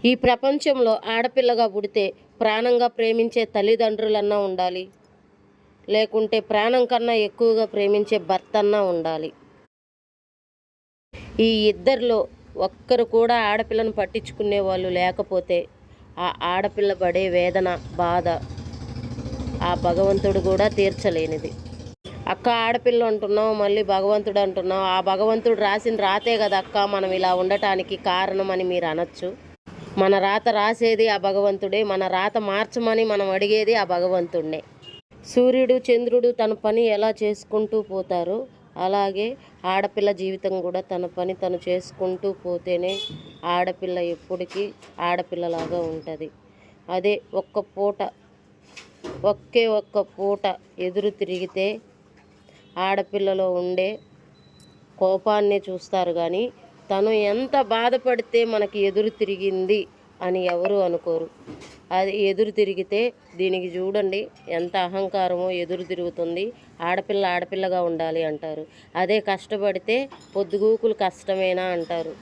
ఈ ప్రపంచంలో ఆడపిల్లగా పుడితే ప్రాణంగా ప్రేమించే తల్లిదండ్రులన్నా ఉండాలి, లేకుంటే ప్రాణం కన్నా ఎక్కువగా ప్రేమించే భర్త అన్నా ఉండాలి. ఈ ఇద్దరిలో ఒక్కరు కూడా ఆడపిల్లను పట్టించుకునే వాళ్ళు లేకపోతే ఆ ఆడపిల్ల పడే వేదన, బాధ ఆ భగవంతుడు కూడా తీర్చలేనిది. అక్క ఆడపిల్ల అంటున్నావు, మళ్ళీ భగవంతుడు అంటున్నావు. ఆ భగవంతుడు రాసిన రాతే కదా అక్క మనం ఇలా ఉండటానికి కారణం అని మీరు అనొచ్చు. మన రాత రాసేది ఆ భగవంతుడే, మన రాత మార్చమని మనం అడిగేది ఆ భగవంతుడినే. సూర్యుడు చంద్రుడు తన పని ఎలా చేసుకుంటూ పోతారో అలాగే ఆడపిల్ల జీవితం కూడా తన పని తను చేసుకుంటూ పోతేనే ఆడపిల్ల ఎప్పటికీ ఆడపిల్లలాగా ఉంటుంది. అదే ఒక్క పూట ఎదురు తిరిగితే ఆడపిల్లలో ఉండే కోపాన్ని చూస్తారు కానీ తను ఎంత బాధపడితే మనకి ఎదురు తిరిగింది అని ఎవరు అనుకోరు. అది ఎదురు తిరిగితే దీనికి చూడండి ఎంత అహంకారమో, ఎదురు తిరుగుతుంది, ఆడపిల్లగా ఉండాలి అంటారు. అదే కష్టపడితే పొద్దుగూకులు కష్టమేనా అంటారు.